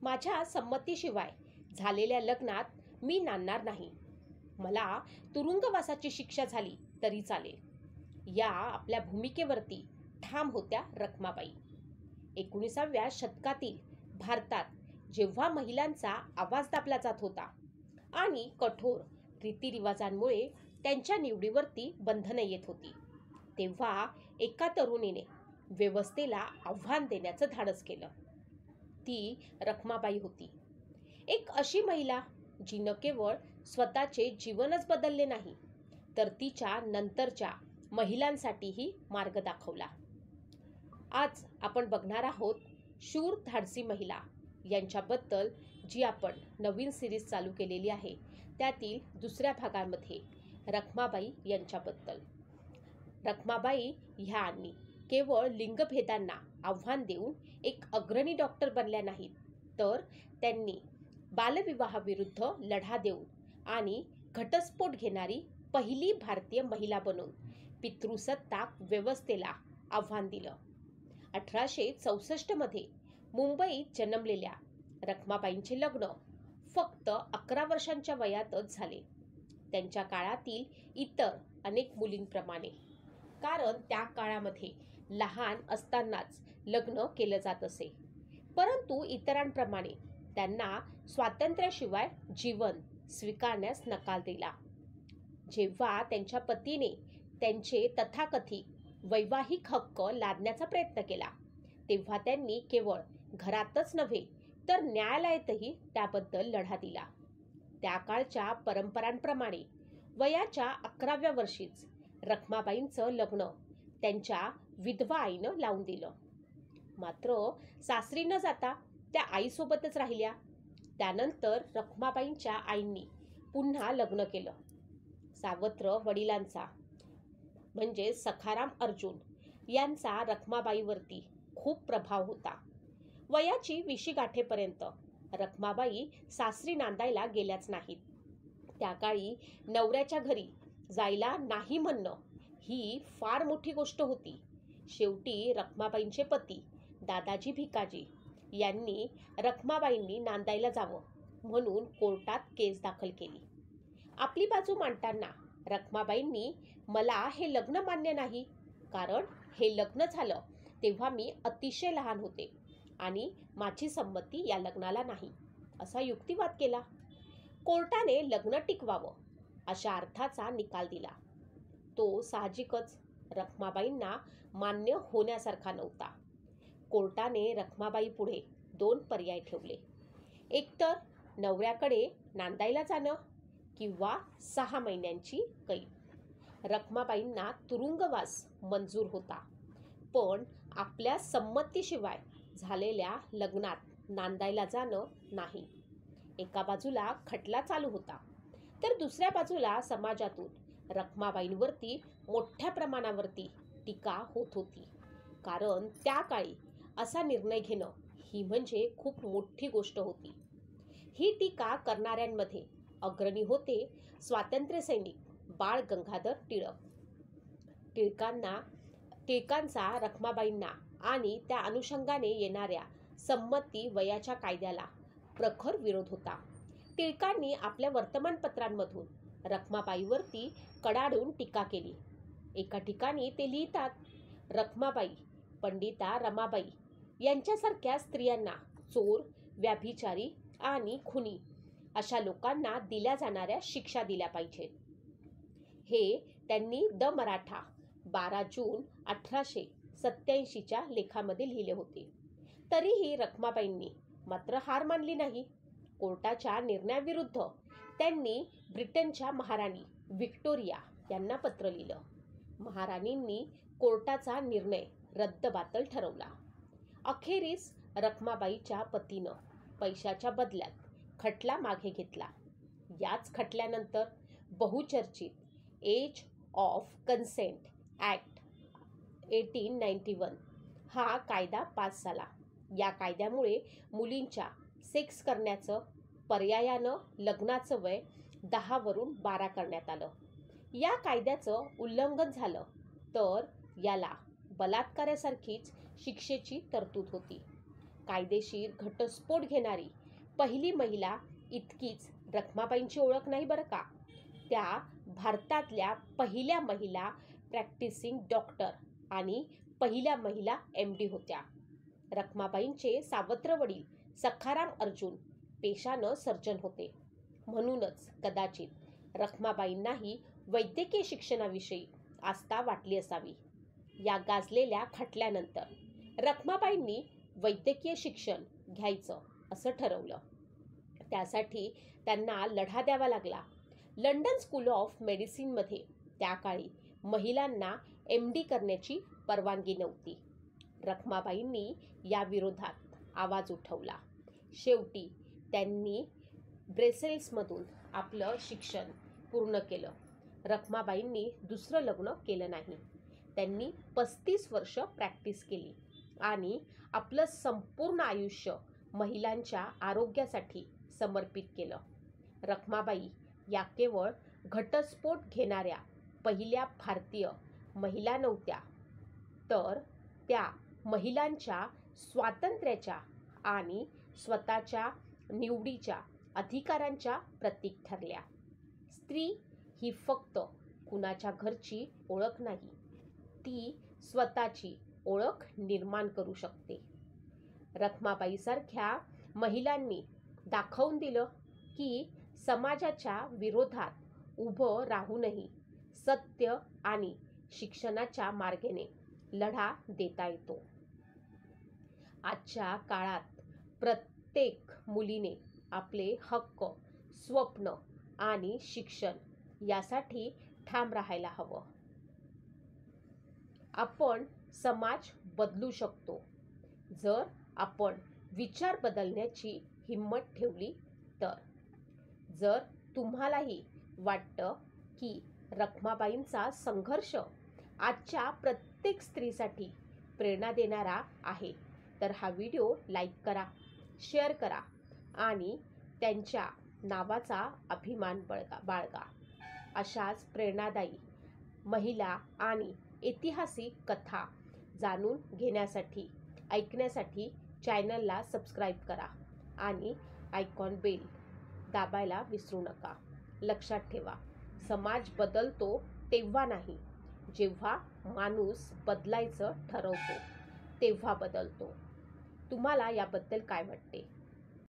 माझ्या संमतीशिवाय झालेल्या लग्नात मी नांदणार नाही. मला तुरुंगवासाची शिक्षा झाली तरी चालेल. या आपल्या भूमिकेवरती ठाम होत्या रखमाबाई. 19व्या शतकातील भारतात जेव्हा महिलांचा आवाज दाबला जात होता आणि कठोर रीतिरिवाजांमुळे त्यांच्या निवडीवरती बंधने येत होती, तेव्हा एका तरुणीने व्यवस्थेला आव्हान देण्याचं धाडस केलं. ती रखमाबाई होती. एक अशी महिला जिनं केवळ स्वतःचे जीवनच बदलले नाही, तर तिच्या नंतरच्या महिलांसाठीही मार्ग दाखवला. आज आपण बघणार आहोत शूर धाडसी महिला यांच्याबद्दल, जी आपण नवीन सिरीज चालू केलेली आहे त्यातील दुसऱ्या भागामध्ये रखमाबाई यांच्याबद्दल. रखमाबाई ह्यांनी केवळ लिंगभेदांना आव्हान देऊन एक अग्रणी डॉक्टर बनल्या नाहीत, तर त्यांनी बालविवाहाविरुद्ध लढा देऊन आणि घटस्फोट घेणारी पहिली भारतीय महिला बनून पितृसत्ताक व्यवस्थेला आव्हान दिलं. 1864 मध्ये मुंबईत जन्मलेल्या रखमाबाईंचे लग्न फक्त 11 वर्षांच्या वयातच झाले. त्यांच्या काळातील इतर अनेक मुलींप्रमाणे, कारण त्या काळामध्ये लहान असतानाच लग्न केलं जात असे. परंतु इतरांप्रमाणे त्यांना स्वातंत्र्याशिवाय जीवन स्वीकारण्यास नकार दिला. जेव्हा त्यांच्या पतीने त्यांचे तथाकथित वैवाहिक हक्क लादण्याचा प्रयत्न केला, तेव्हा त्यांनी केवळ घरातच नव्हे तर न्यायालयातही त्याबद्दल लढा दिला. त्या काळच्या परंपरांप्रमाणे वयाच्या 11व्या वर्षीच रखमाबाईंचं लग्न त्यांच्या विधवा आईनं लावून दिलं. मात्र सासरी न जाता त्या आईसोबतच राहिल्या. त्यानंतर रखमाबाईंच्या आईंनी पुन्हा लग्न केलं. सावत्र वडिलांचा म्हणजे सखाराम अर्जुन यांचा रखमाबाईवरती खूप प्रभाव होता. वयाची 20 गाठेपर्यंत रखमाबाई सासरी नांदायला गेल्याच नाहीत. त्या काळी नवऱ्याच्या घरी जायला नाही म्हणणं ही फार मोठी गोष्ट होती. शेवटी रखमाबाईंचे पती दादाजी भिकाजी यांनी रखमाबाईंनी नांदायला जावं म्हणून कोर्टात केस दाखल केली. आपली बाजू मांडताना रखमाबाईंनी, मला हे लग्न मान्य नाही, कारण हे लग्न झालं तेव्हा मी अतिशय लहान होते आणि माझी संमती या लग्नाला नाही, असा युक्तिवाद केला. कोर्टाने लग्न टिकवावं अशा अर्थाचा निकाल दिला. तो साहजिकच रखमाबाईंना मान्य होण्यासारखा नव्हता. कोर्टाने रखमाबाई पुढे 2 पर्याय ठेवले. एकतर नवऱ्याकडे नांदायला जाणं किंवा 6 महिन्यांची कैद. रखमाबाईंना तुरुंगवास मंजूर होता, पण आपल्या संमतीशिवाय झालेल्या लग्नात नांदायला जाणं नाही. एका बाजूला खटला चालू होता, तर दुसऱ्या बाजूला समाजातून रखमाबाईंवरती मोठ्या प्रमाणावरती टीका होत होती. कारण त्या काळी असा निर्णय घेणं ही म्हणजे खूप मोठी गोष्ट होती. ही टीका करणाऱ्यांमध्ये अग्रणी होते स्वातंत्र्यसैनिक बाळ गंगाधर टिळक. टिळकांचा रखमाबाईंना आणि त्या अनुषंगाने येणाऱ्या संमती वयाच्या कायद्याला प्रखर विरोध होता. टिळकांनी आपल्या वर्तमानपत्रांमधून रखमाबाईवरती कडाडून टीका केली. एका ठिकाणी ते लिहितात, रखमाबाई पंडिता रमाबाई यांच्यासारख्या स्त्रियांना चोर, व्याभिचारी आणि खुनी अशा लोकांना दिल्या जाणाऱ्या शिक्षा दिल्या पाहिजेत. हे त्यांनी द मराठा 12 जून 1887च्या लेखामध्ये लिहिले होते. तरीही रखमाबाईंनी मात्र हार मानली नाही. कोर्टाच्या निर्णयाविरुद्ध त्यांनी ब्रिटनच्या महाराणी व्हिक्टोरिया यांना पत्र लिहिलं. महाराणींनी कोर्टाचा निर्णय रद्दबातल ठरवला. अखेरीस रखमाबाईच्या पतीनं पैशाच्या बदल्यात खटला मागे घेतला. याच खटल्यानंतर बहुचर्चित एज ऑफ कन्सेंट ॲक्ट 1891 हा कायदा पास झाला. या कायद्यामुळे मुलींच्या सेक्स करण्याचं, पर्यायानं लग्नाचं वय 10 वरून 12 करण्यात आलं. या कायद्याचं उल्लंघन झालं तर याला बलात्कारासारखीच शिक्षेची तरतूद होती. कायदेशीर घटस्फोट घेणारी पहिली महिला इतकीच रखमाबाईंची ओळख नाही बरं का. त्या भारतातल्या पहिल्या महिला प्रॅक्टिसिंग डॉक्टर आणि पहिल्या महिला MD होत्या. रखमाबाईंचे सावत्र वडील सखाराम अर्जुन पेशानं सर्जन होते. म्हणूनच कदाचित रखमाबाईंनाही वैद्यकीय शिक्षणाविषयी आस्था वाटली असावी. या गाजलेल्या खटल्यानंतर रखमाबाईंनी वैद्यकीय शिक्षण घ्यायचं असं ठरवलं. त्यासाठी त्यांना लढा द्यावा लागला. लंडन स्कूल ऑफ मेडिसिनमध्ये त्या काळी महिलांना MD करण्याची परवानगी नव्हती. रखमाबाईंनी या विरोधात आवाज उठवला. शेवटी त्यांनी ब्रसेल्समधून आपलं शिक्षण पूर्ण केलं. रखमाबाईंनी दुसरं लग्न केलं नाही. त्यांनी 35 वर्ष प्रॅक्टिस केली आणि आपलं संपूर्ण आयुष्य महिलांच्या आरोग्यासाठी समर्पित केलं. रखमाबाई या केवळ घटस्फोट घेणाऱ्या पहिल्या भारतीय महिला नव्हत्या, तर त्या महिलांच्या स्वातंत्र्याच्या आणि स्वतःच्या निवडीच्या अधिकारांच्या प्रतीक ठरल्या. स्त्री ही फक्त कुणाच्या घरची ओळख नाही, ती स्वतःची ओळख निर्माण करू शकते. रखमाबाईसारख्या महिलांनी दाखवून दिलं की समाजाच्या विरोधात उभं राहूनही सत्य आणि शिक्षणाच्या मार्गाने लढा देता येतो. आजच्या काळात प्रत्येक मुलीने आपले हक्क, स्वप्न आणि शिक्षण यासाठी ठाम राहायला हवं. आपण समाज बदलू शकतो जर आपण विचार बदलण्याची हिंमत ठेवली तर. जर तुम्हालाही वाटतं की रखमाबाईंचा संघर्ष आजच्या प्रत्येक स्त्रीसाठी प्रेरणा देणारा आहे, तर हा व्हिडिओ लाईक करा, शेअर करा आणि त्यांच्या नावाचा अभिमान बाळगा. अशाच प्रेरणादायी महिला आणि ऐतिहासिक कथा जाणून घेण्यासाठी, ऐकण्यासाठी चॅनलला सबस्क्राईब करा आणि आयकॉन बेल दाबायला विसरू नका. लक्षात ठेवा, समाज बदलतो तेव्हा नाही, जेव्हा माणूस बदलायचं ठरवतो तेव्हा बदलतो. तुम्हाला याबद्दल काय वाटते?